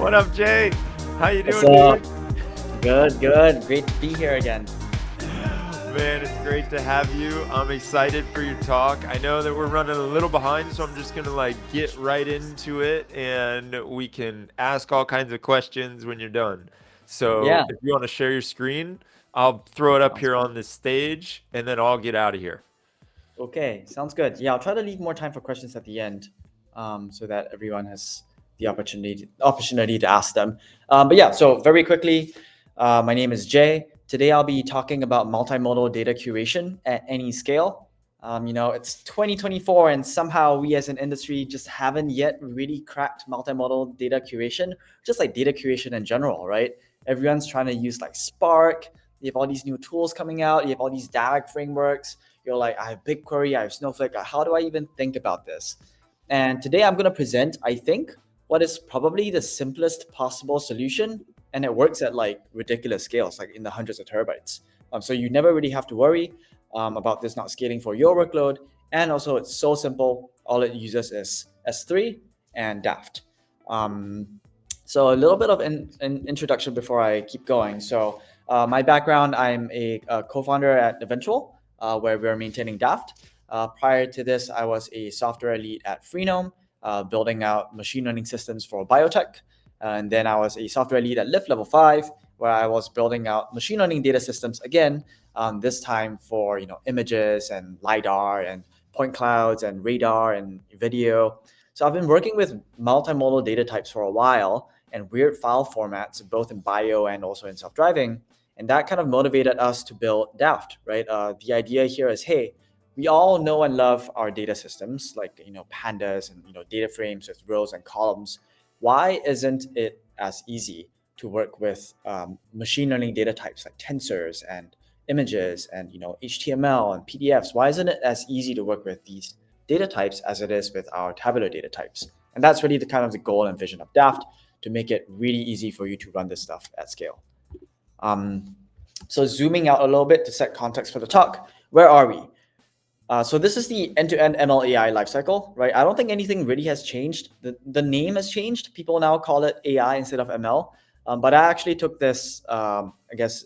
What up, Jay? How you What's doing, up? dude? Good. Great to be here again. Man, it's great to have you. I'm excited for your talk. I know that we're running a little behind, so I'm just gonna get right into it, and we can ask all kinds of questions when you're done. So Yeah, if you want to share your screen, I'll throw it up sounds here good. on this stage, and then I'll get out of here. Okay, sounds good. Yeah, I'll try to leave more time for questions at the end, so that everyone has the opportunity to ask them. But yeah, so very quickly, my name is Jay. Today I'll be talking about multimodal data curation at any scale. It's 2024, and somehow we as an industry just haven't yet really cracked multimodal data curation, just like data curation in general, right? Everyone's trying to use like Spark. You have all these new tools coming out. You have all these DAG frameworks. You're like, I have BigQuery, I have Snowflake. How do I even think about this? And today I'm going to present, I think, what is probably the simplest possible solution. And it works at like ridiculous scales, like in the hundreds of terabytes. So you never really have to worry about this not scaling for your workload. And also, it's so simple. All it uses is S3 and Daft. Um, so a little bit of an introduction before I keep going. So my background, I'm a co-founder at Eventual, where we're maintaining Daft. Prior to this, I was a software lead at Freenome, building out machine learning systems for biotech. And then I was a software lead at Lyft Level 5, where I was building out machine learning data systems again, this time for images and LiDAR and point clouds and radar and video. So I've been working with multimodal data types for a while and weird file formats, both in bio and also in self-driving. And that kind of motivated us to build Daft, right? The idea here is, hey, we all know and love our data systems, like pandas and data frames with rows and columns. Why isn't it as easy to work with machine learning data types like tensors and images and HTML and PDFs? Why isn't it as easy to work with these data types as it is with our tabular data types? And that's really the kind of the goal and vision of Daft, to make it really easy for you to run this stuff at scale. So zooming out a little bit to set context for the talk, where are we? So this is the end-to-end ML AI lifecycle, right? I don't think anything really has changed. The name has changed. People now call it AI instead of ML. But I actually took this,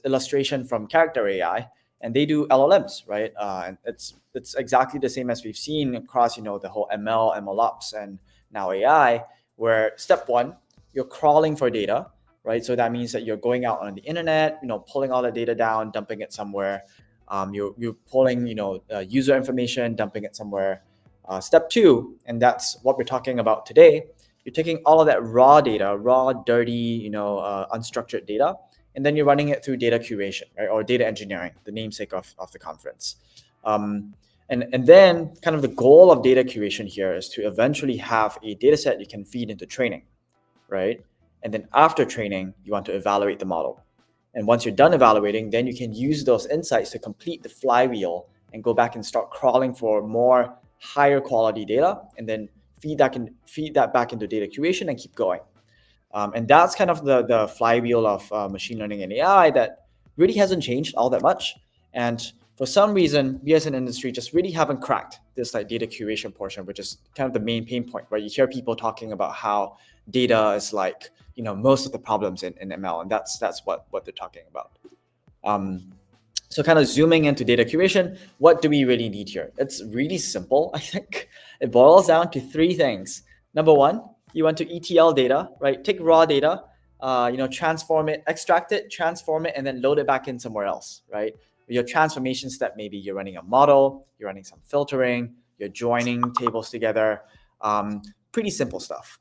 illustration from Character AI, and they do LLMs, right? And it's exactly the same as we've seen across, the whole ML, MLOps, and now AI, where step one, you're crawling for data, right? So that means that you're going out on the internet, pulling all the data down, dumping it somewhere. You're pulling, user information, dumping it somewhere. Step two, and that's what we're talking about today. You're taking all of that raw data, raw, dirty, unstructured data, and then you're running it through data curation, right, or data engineering, the namesake of the conference. And then kind of the goal of data curation here is to eventually have a data set you can feed into training, right? And then after training, you want to evaluate the model. And once you're done evaluating, then you can use those insights to complete the flywheel and go back and start crawling for more higher quality data, and then feed that back into data curation and keep going. And that's kind of the flywheel of machine learning and AI that really hasn't changed all that much. And for some reason, we as an industry just really haven't cracked this like data curation portion, which is kind of the main pain point, right? You hear people talking about how data is like most of the problems in ML, and that's what they're talking about. So kind of zooming into data curation, what do we really need here? It's really simple, I think. It boils down to three things. Number one, you want to ETL data, right? Take raw data, transform it, extract it, transform it, and then load it back in somewhere else, right? Your transformation step, maybe you're running a model, you're running some filtering, you're joining tables together. Pretty simple stuff.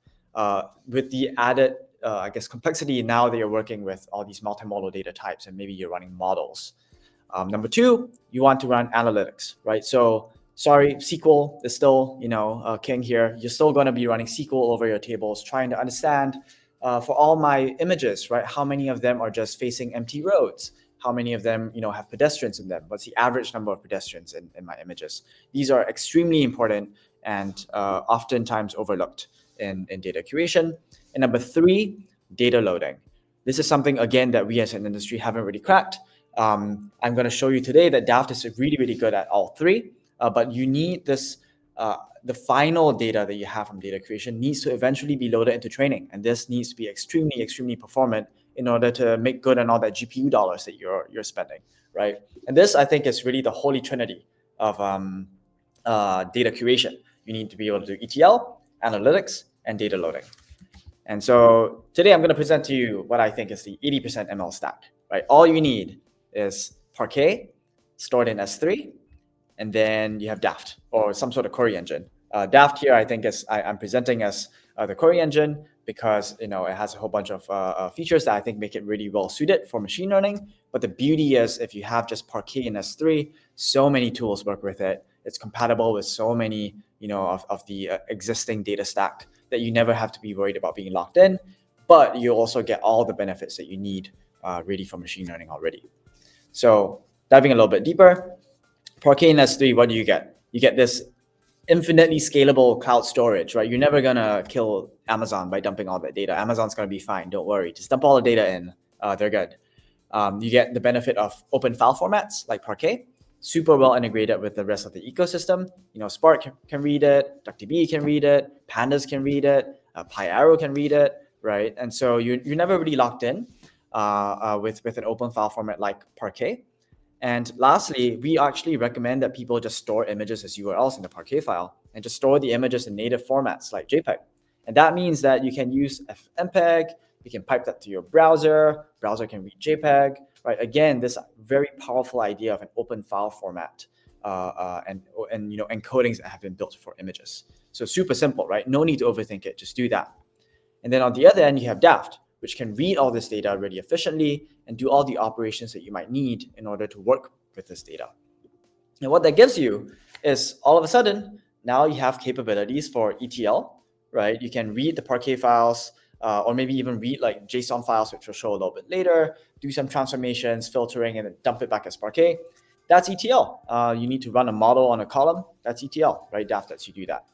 With the added, complexity now that you're working with all these multimodal data types, and maybe you're running models. Number two, you want to run analytics, right? So sorry, SQL is still, king here. You're still going to be running SQL over your tables, trying to understand for all my images, right? How many of them are just facing empty roads? How many of them, have pedestrians in them? What's the average number of pedestrians in my images? These are extremely important and oftentimes overlooked in data curation. And number three, data loading. This is something, again, that we as an industry haven't really cracked. I'm going to show you today that Daft is really, really good at all three, but you need this the final data that you have from data creation needs to eventually be loaded into training. And this needs to be extremely, extremely performant in order to make good on all that GPU dollars that you're spending, right? And this, I think, is really the holy trinity of data curation. You need to be able to do ETL, analytics, and data loading. And so today I'm going to present to you what I think is the 80% ML stack, right? All you need is Parquet stored in S3, and then you have Daft or some sort of query engine. Daft here, I think I'm presenting as the query engine because it has a whole bunch of features that I think make it really well suited for machine learning. But the beauty is if you have just Parquet in S3, so many tools work with it. It's compatible with so many of the existing data stack that you never have to be worried about being locked in. But you also get all the benefits that you need really for machine learning already. So diving a little bit deeper, Parquet in S3, what do you get? You get this infinitely scalable cloud storage, right? You're never going to kill Amazon by dumping all that data. Amazon's going to be fine. Don't worry. Just dump all the data in. They're good. You get the benefit of open file formats like Parquet, super well integrated with the rest of the ecosystem. Spark can read it, DuckDB can read it, Pandas can read it, PyArrow can read it, right? And so you're never really locked in with an open file format like Parquet. And lastly, we actually recommend that people just store images as URLs in the Parquet file and just store the images in native formats like JPEG. And that means that you can use FMPEG, you can pipe that to your browser can read JPEG, right? Again, this very powerful idea of an open file format and encodings that have been built for images. So super simple, right? No need to overthink it, just do that. And then on the other end, you have Daft, which can read all this data really efficiently and do all the operations that you might need in order to work with this data. And what that gives you is all of a sudden, now you have capabilities for ETL, right? You can read the Parquet files or maybe even read like JSON files, which we'll show a little bit later, do some transformations, filtering, and then dump it back as Parquet. That's ETL. You need to run a model on a column. That's ETL, right? Daft lets you do that.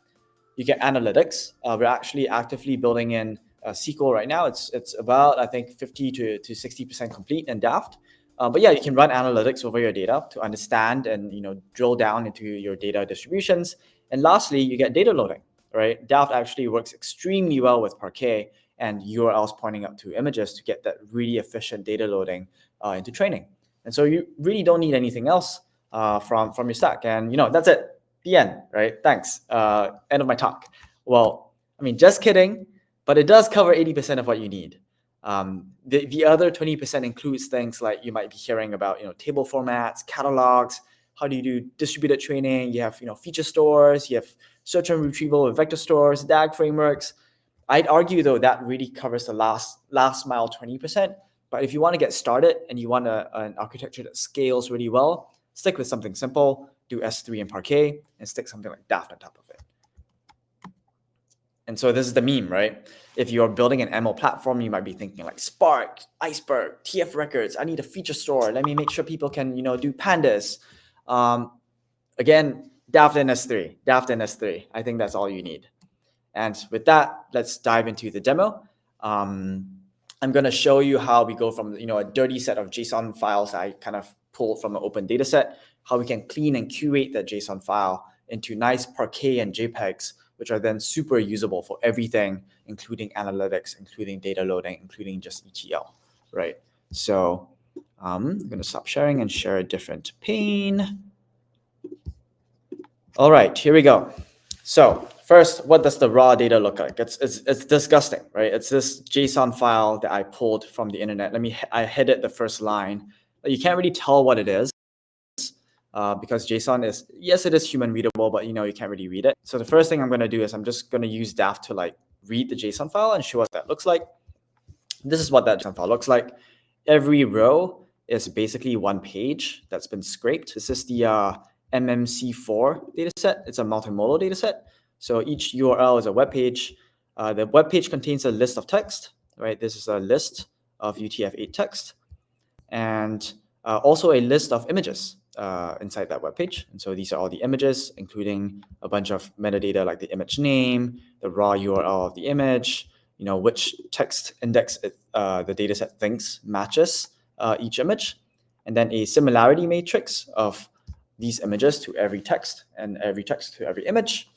You get analytics. We're actually actively building in SQL right now. It's about, I think, 50 to 60% complete in Daft. But yeah, you can run analytics over your data to understand and drill down into your data distributions. And lastly, you get data loading, right? Daft actually works extremely well with Parquet and URLs pointing up to images to get that really efficient data loading into training. And so you really don't need anything else from your stack. And that's it. The end, right? Thanks. End of my talk. Well, I mean, just kidding. But it does cover 80% of what you need. The other 20% includes things like you might be hearing about, table formats, catalogs. How do you do distributed training? You have, feature stores. You have search and retrieval with vector stores, DAG frameworks. I'd argue, though, that really covers the last mile 20%. But if you want to get started and you want an architecture that scales really well, stick with something simple. Do S3 and Parquet and stick something like Daft on top of it. And so this is the meme, right? If you're building an ML platform, you might be thinking like Spark, Iceberg, TF records. I need a feature store. Let me make sure people can, do pandas. Again, Daft and S3, Daft and S3. I think that's all you need. And with that, let's dive into the demo. I'm going to show you how we go from, a dirty set of JSON files I kind of pulled from an open data set, how we can clean and curate that JSON file into nice Parquet and JPEGs, which are then super usable for everything, including analytics, including data loading, including just ETL, right? So I'm going to stop sharing and share a different pane. All right, here we go. So first, what does the raw data look like? It's disgusting, right? It's this JSON file that I pulled from the internet. I hid it the first line. You can't really tell what it is. Because JSON is, yes, it is human readable, but you can't really read it. So the first thing I'm going to do is I'm just going to use Daft to read the JSON file and show us what that looks like. This is what that JSON file looks like. Every row is basically one page that's been scraped. This is the MMC4 dataset. It's a multimodal dataset. So each URL is a web page. The web page contains a list of text, right? This is a list of UTF-8 text, and also a list of images inside that web page. And so these are all the images, including a bunch of metadata like the image name, the raw URL of the image, which text index the dataset thinks matches each image, and then a similarity matrix of these images to every text and every text to every image.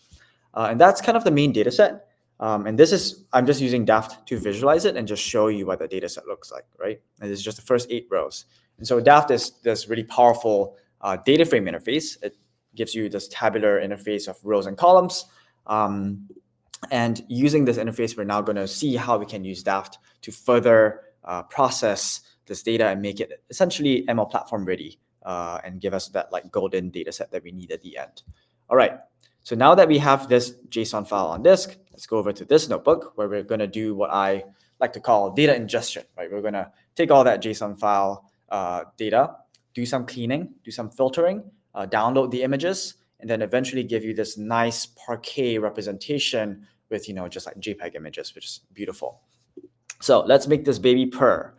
And that's kind of the main data set. And this is, I'm just using Daft to visualize it and just show you what the data set looks like, right? And this is just the first 8 rows. And so Daft is this really powerful data frame interface. It gives you this tabular interface of rows and columns. And using this interface, we're now going to see how we can use Daft to further process this data and make it essentially ML platform ready and give us that like golden data set that we need at the end. All right. So now that we have this JSON file on disk, let's go over to this notebook where we're going to do what I like to call data ingestion, right? We're going to take all that JSON file data, do some cleaning, do some filtering, download the images, and then eventually give you this nice Parquet representation with, just like JPEG images, which is beautiful. So let's make this baby purr.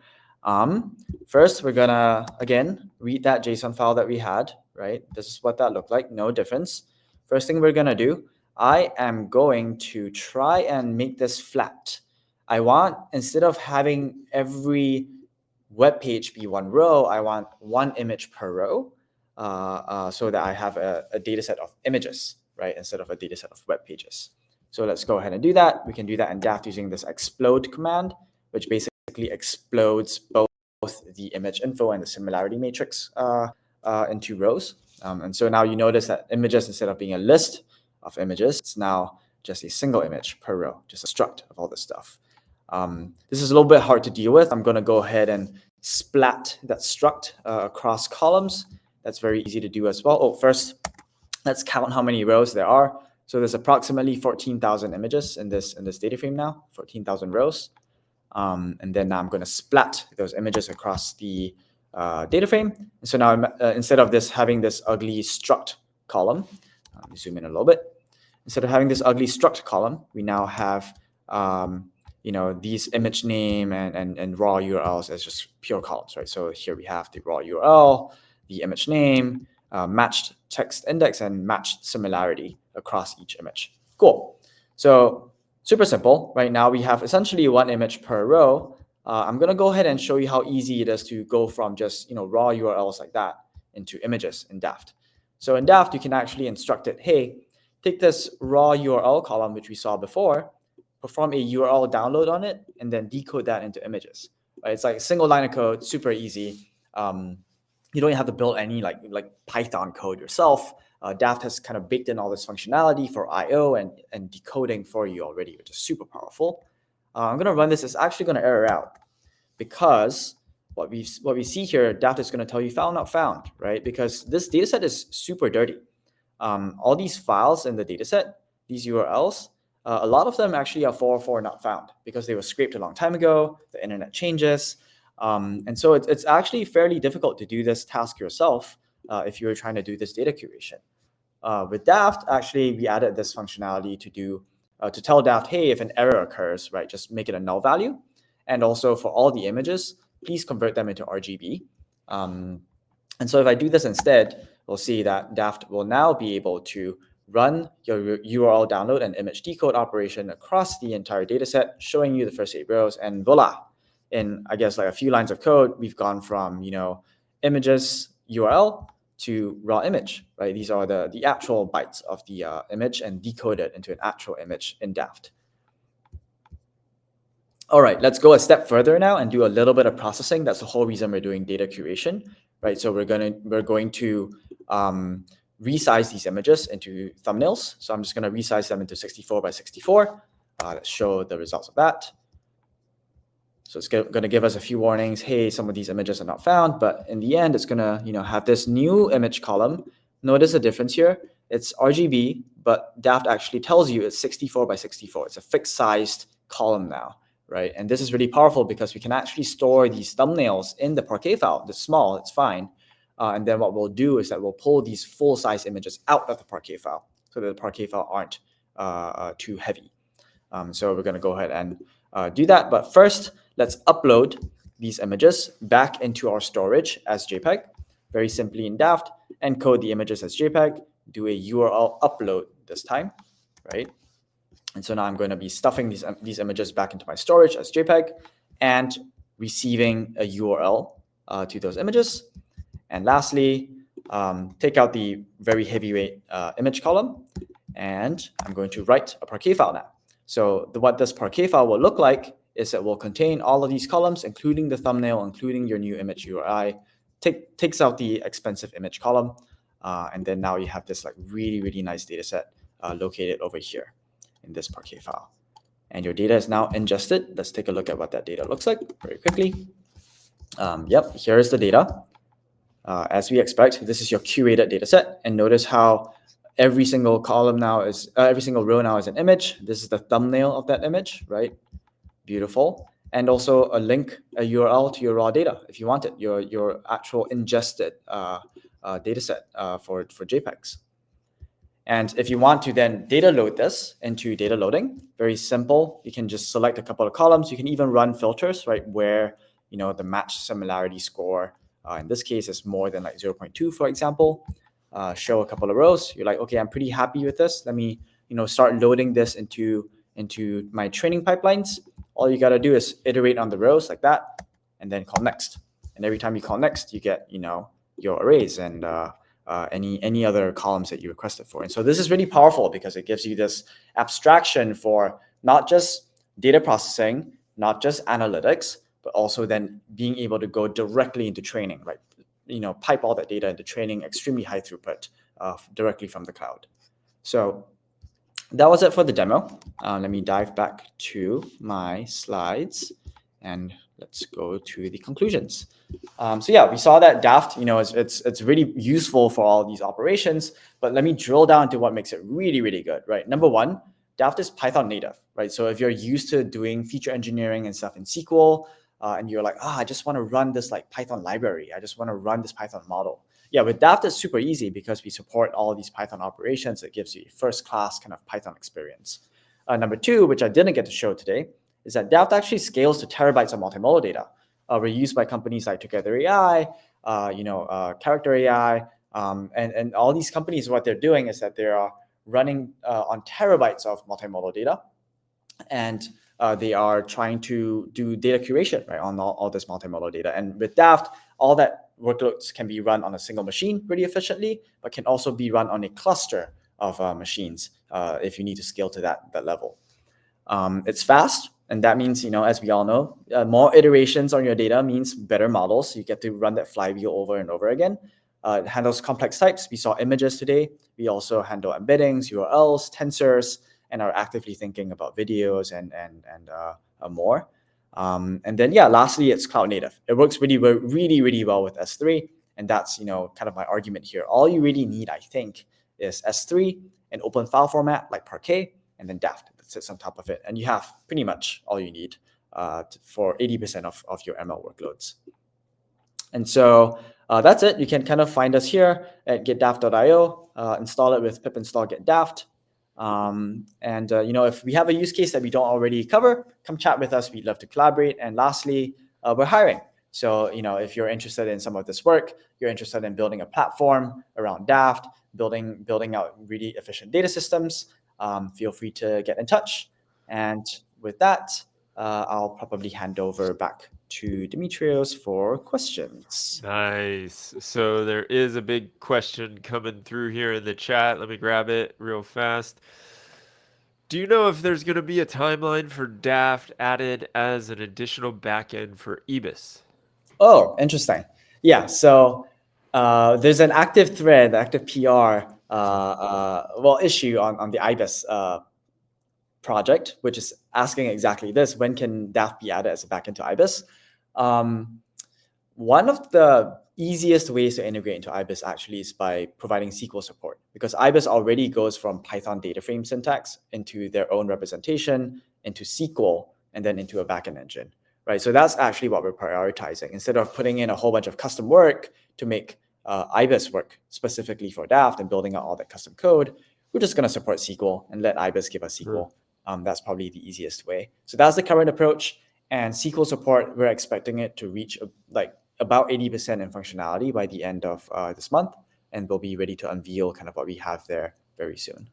First, we're gonna, again, read that JSON file that we had, right? This is what that looked like, no difference. First thing we're gonna do, I am going to try and make this flat. I want, instead of having every web page be one row, I want one image per row so that I have a data set of images, right? Instead of a data set of web pages. So let's go ahead and do that. We can do that in Daft using this explode command, which basically explodes both the image info and the similarity matrix into rows. And so now you notice that images, instead of being a list of images, it's now just a single image per row, just a struct of all this stuff. This is a little bit hard to deal with. I'm going to go ahead and splat that struct across columns. That's very easy to do as well. Oh, first, let's count how many rows there are. So there's approximately 14,000 images in this data frame now, 14,000 rows. And then now I'm going to splat those images across the data frame. And so now instead of having this ugly struct column, let me zoom in a little bit. Instead of having this ugly struct column, we now have these image name and raw URLs as just pure columns, right? So here we have the raw URL, the image name, matched text index, and matched similarity across each image. Cool. So super simple. Right now we have essentially one image per row. I'm going to go ahead and show you how easy it is to go from just raw URLs like that into images in Daft. So in Daft, you can actually instruct it, hey, take this raw URL column, which we saw before, perform a URL download on it, and then decode that into images. Right? It's like a single line of code, super easy. You don't have to build any like Python code yourself. Daft has kind of baked in all this functionality for I/O and decoding for you already, which is super powerful. I'm going to run this. It's actually going to error out because what we see here, Daft is going to tell you file not found, right? Because this data set is super dirty. All these files in the data set, these URLs, a lot of them actually are 404 not found because they were scraped a long time ago. The internet changes. And so it's actually fairly difficult to do this task yourself if you were trying to do this data curation. With Daft, actually, we added this functionality to tell Daft, hey, if an error occurs, right, just make it a null value. And also for all the images, please convert them into RGB. And so if I do this instead, we'll see that Daft will now be able to run your URL download and image decode operation across the entire data set, showing you the first 8 rows, and voila. In, I guess, like a few lines of code, we've gone from, images URL to raw image, right? These are the actual bytes of the image and decoded into an actual image in Daft. All right, let's go a step further now and do a little bit of processing. That's the whole reason we're doing data curation, right? So we're going to resize these images into thumbnails. So I'm just going to resize them into 64 by 64. Let's show the results of that. So it's going to give us a few warnings. Hey, some of these images are not found, but in the end, it's going to have this new image column. Notice the difference here. It's RGB, but Daft actually tells you it's 64 by 64. It's a fixed sized column now, right? And this is really powerful because we can actually store these thumbnails in the Parquet file. It's small, it's fine. And then what we'll do is that we'll pull these full size images out of the Parquet file so that the Parquet file aren't too heavy. So we're going to go ahead and do that. But first, let's upload these images back into our storage as JPEG, very simply in Daft, encode the images as JPEG, do a URL upload this time, right? And so now I'm going to be stuffing these images back into my storage as JPEG and receiving a URL to those images. And lastly, take out the very heavyweight image column and I'm going to write a Parquet file now. So what this Parquet file will look like is it will contain all of these columns, including the thumbnail, including your new image URI, takes out the expensive image column, and then now you have this like really nice data set located over here in this Parquet file. And your data is now ingested. Let's take a look at what that data looks like very quickly. Yep, here is the data. As we expect, this is your curated data set. And notice how every single column now is, every single row now is an image. This is the thumbnail of that image, right? Beautiful. And also a link, a URL to your raw data if you want it, your actual ingested data set for JPEGs. And if you want to then data load this into data loading, very simple. You can just select a couple of columns. You can even run filters, right, where the match similarity score, in this case, is more than like 0.2, for example. Show a couple of rows. You're like, okay, I'm pretty happy with this. Let me start loading this into my training pipelines. All you got to do is iterate on the rows like that, and then call next. And every time you call next, you get your arrays and any other columns that you requested for. And so this is really powerful because it gives you this abstraction for not just data processing, not just analytics, but also then being able to go directly into training, right? Pipe all that data into training, extremely high throughput directly from the cloud. So that was it for the demo. Let me dive back to my slides and let's go to the conclusions. So yeah, we saw that Daft, it's really useful for all these operations, but let me drill down to what makes it really good, right? Number one, Daft is Python native, right? So if you're used to doing feature engineering and stuff in SQL, and you're like, I just want to run this like Python library. I just want to run this Python model. Yeah, with Daft, it's super easy because we support all these Python operations. It gives you a first-class kind of Python experience. Number two, which I didn't get to show today, is that Daft actually scales to terabytes of multimodal data. We're used by companies like Together AI, Character AI, and all these companies. What they're doing is that they are running on terabytes of multimodal data, and they are trying to do data curation, right, on all this multimodal data. And with Daft, all that workloads can be run on a single machine pretty efficiently, but can also be run on a cluster of machines if you need to scale to that level. It's fast, and that means, as we all know, more iterations on your data means better models. You get to run that flywheel over and over again. It handles complex types. We saw images today. We also handle embeddings, URLs, tensors, and are actively thinking about videos and more. And then, yeah, lastly, it's cloud native. It works really well with S3. And that's, kind of my argument here. All you really need, I think, is S3, an open file format like Parquet, and then Daft that sits on top of it. And you have pretty much all you need for 80% of your ML workloads. And so that's it. You can kind of find us here at getdaft.io, install it with pip install getdaft. If we have a use case that we don't already cover, come chat with us. We'd love to collaborate. And lastly, we're hiring. So, if you're interested in some of this work, you're interested in building a platform around Daft, building out really efficient data systems, feel free to get in touch. And with that, I'll probably hand over back to Dimitrios for questions. Nice. So there is a big question coming through here in the chat. Let me grab it real fast. Do you know if there's going to be a timeline for Daft added as an additional backend for EBIS? Oh, interesting. Yeah. So there's an active thread, active PR, issue on the IBIS project, which is asking exactly this: when can Daft be added as a backend to IBIS? One of the easiest ways to integrate into IBIS actually is by providing SQL support, because IBIS already goes from Python Dataframe syntax into their own representation, into SQL, and then into a backend engine, right? So that's actually what we're prioritizing. Instead of putting in a whole bunch of custom work to make IBIS work specifically for Daft and building out all that custom code, we're just going to support SQL and let IBIS give us SQL. That's probably the easiest way. So that's the current approach. And SQL support, we're expecting it to reach about 80% in functionality by the end of this month, and we'll be ready to unveil kind of what we have there very soon.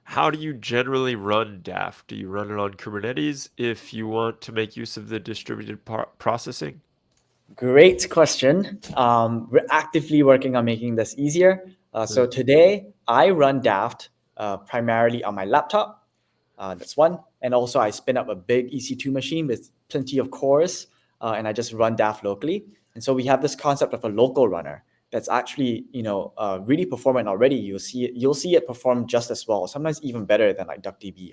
How do you generally run Daft? Do you run it on Kubernetes if you want to make use of the distributed processing? Great question. We're actively working on making this easier. So today I run Daft primarily on my laptop. That's one. And also I spin up a big EC2 machine with plenty of cores, and I just run Daft locally. And so we have this concept of a local runner that's actually, really performant already. You'll see it perform just as well, sometimes even better than like DuckDB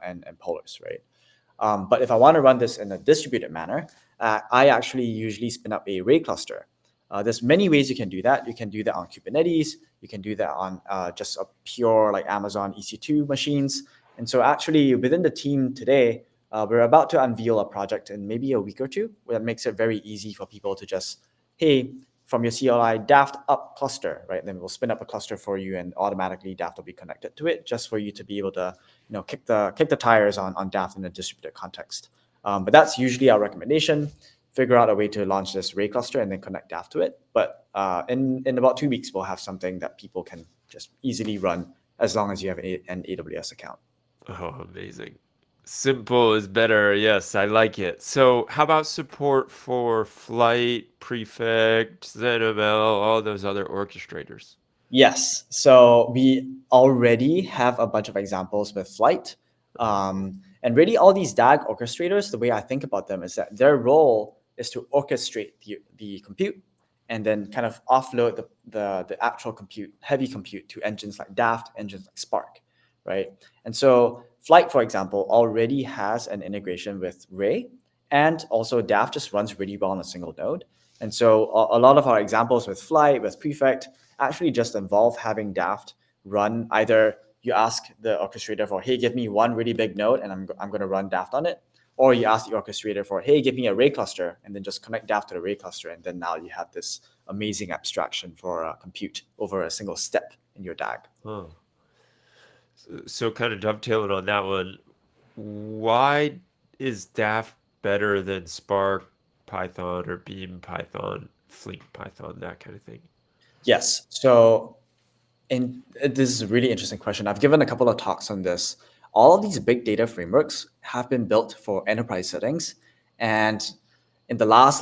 and Polars, right? But if I want to run this in a distributed manner, I actually usually spin up a array cluster. There's many ways you can do that. You can do that on Kubernetes. You can do that on just a pure like Amazon EC2 machines. And so actually within the team today, we're about to unveil a project in maybe a week or two that makes it very easy for people to just, hey, from your CLI, Daft up cluster, right? Then we'll spin up a cluster for you, and automatically Daft will be connected to it, just for you to be able to, kick the tires on Daft in a distributed context. But that's usually our recommendation. Figure out a way to launch this array cluster and then connect Daft to it. But in about 2 weeks, we'll have something that people can just easily run as long as you have an AWS account. Oh, amazing. Simple is better. Yes, I like it. So, how about support for Flight, Prefect, ZML, all those other orchestrators? Yes. So we already have a bunch of examples with Flight. And really, all these DAG orchestrators, the way I think about them is that their role is to orchestrate the compute and then kind of offload the actual compute, heavy compute, to engines like Daft, engines like Spark, right? And so Flight, for example, already has an integration with Ray, and also Daft just runs really well on a single node. And so a lot of our examples with Flight, with Prefect, actually just involve having Daft run either you ask the orchestrator for, hey, give me one really big node and I'm going to run Daft on it. Or you ask the orchestrator for, hey, give me a array cluster, and then just connect Daft to the array cluster. And then now you have this amazing abstraction for compute over a single step in your DAG. Oh. So kind of dovetailing on that one, why is Daft better than Spark Python or Beam Python, Flink Python, that kind of thing? Yes. So, and this is a really interesting question. I've given a couple of talks on this. All of these big data frameworks have been built for enterprise settings, and in the last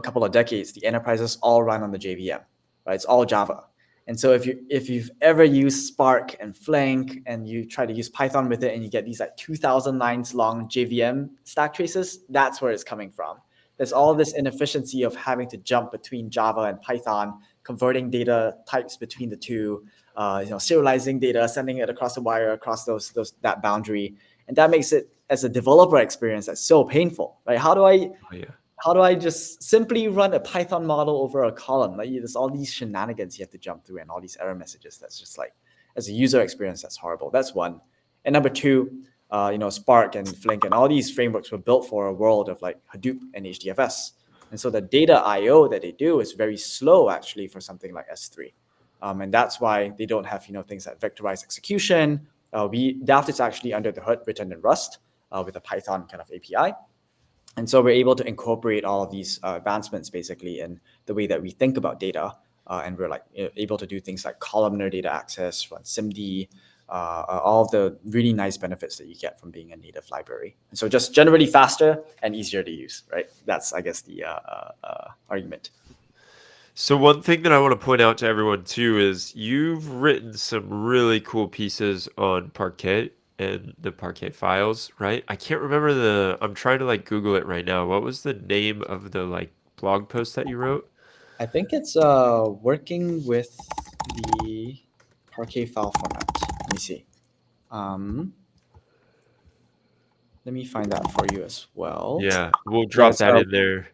couple of decades, the enterprises all run on the JVM, right? It's all Java. And so if you've ever used Spark and Flink and you try to use Python with it and you get these like 2,000 lines long JVM stack traces, that's where it's coming from. There's all this inefficiency of having to jump between Java and Python, converting data types between the two, serializing data, sending it across the wire, across that boundary, and that makes it, as a developer experience, that's so painful, right? How do I Oh, yeah. how do I just simply run a Python model over a column? Like, there's all these shenanigans you have to jump through and all these error messages. That's just like, as a user experience, that's horrible. That's one. And number two, Spark and Flink and all these frameworks were built for a world of like Hadoop and HDFS. And so the data IO that they do is very slow actually for something like S3. And that's why they don't have, things like vectorized execution. Daft is actually under the hood written in Rust with a Python kind of API. And so we're able to incorporate all of these advancements basically in the way that we think about data. And we're able to do things like columnar data access, run SIMD, all of the really nice benefits that you get from being a native library. And so just generally faster and easier to use, right? That's, I guess, the argument. So one thing that I want to point out to everyone too is you've written some really cool pieces on Parquet and the Parquet files, right? I can't remember I'm trying to like Google it right now. What was the name of the like blog post that you wrote? I think it's working with the Parquet file format. Let me see. Let me find that for you as well. Yeah, we'll Yeah, drop that in there yeah,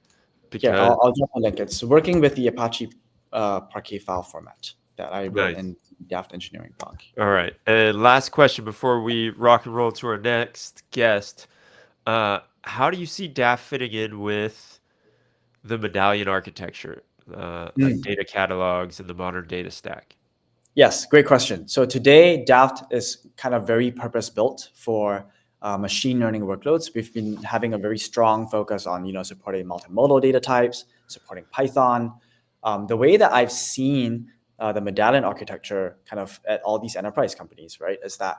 because I'll drop a link. It's working with the Apache Parquet file format that I wrote nice. in the Daft engineering blog. All right. And last question before we rock and roll to our next guest. How do you see DAF fitting in with the medallion architecture, like data catalogs and the modern data stack? Yes, great question. So today, Daft is kind of very purpose-built for machine learning workloads. We've been having a very strong focus on, supporting multimodal data types, supporting Python. The way that I've seen the medallion architecture kind of at all these enterprise companies, right, is that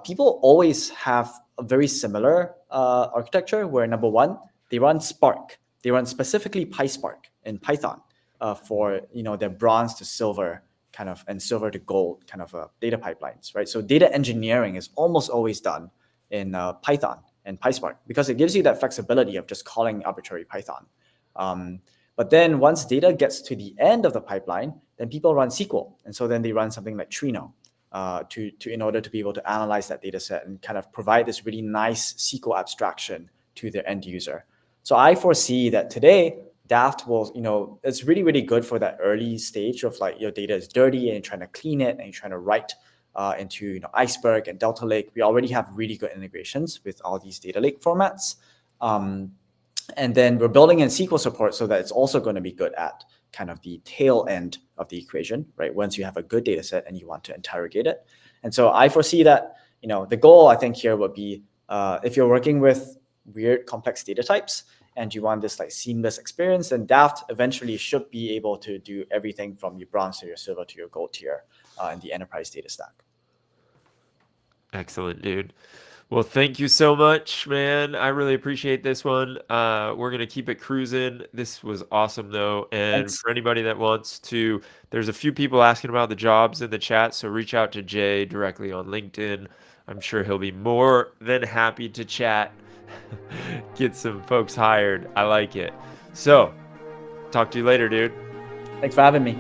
people always have a very similar architecture where, number one, they run Spark. They run specifically PySpark in Python for, their bronze to silver kind of and silver to gold kind of data pipelines, right? So data engineering is almost always done in Python and PySpark because it gives you that flexibility of just calling arbitrary Python. But then once data gets to the end of the pipeline, then people run SQL, and so then they run something like Trino in order to be able to analyze that data set and kind of provide this really nice SQL abstraction to their end user. So I foresee that today Daft will, it's really, really good for that early stage of like your data is dirty and you're trying to clean it and you're trying to write into Iceberg and Delta Lake. We already have really good integrations with all these data lake formats. And then we're building in SQL support so that it's also going to be good at kind of the tail end of the equation, right? Once you have a good data set and you want to interrogate it. And so I foresee that, the goal I think here would be if you're working with weird complex data types and you want this like seamless experience, then Daft eventually should be able to do everything from your bronze to your silver to your gold tier in the enterprise data stack. Excellent, dude. Well, thank you so much, man. I really appreciate this one. We're going to keep it cruising. This was awesome, though. And Thanks. for anybody that wants to, there's a few people asking about the jobs in the chat, so reach out to Jay directly on LinkedIn. I'm sure he'll be more than happy to chat, get some folks hired. I like it. So, talk to you later, dude. Thanks for having me.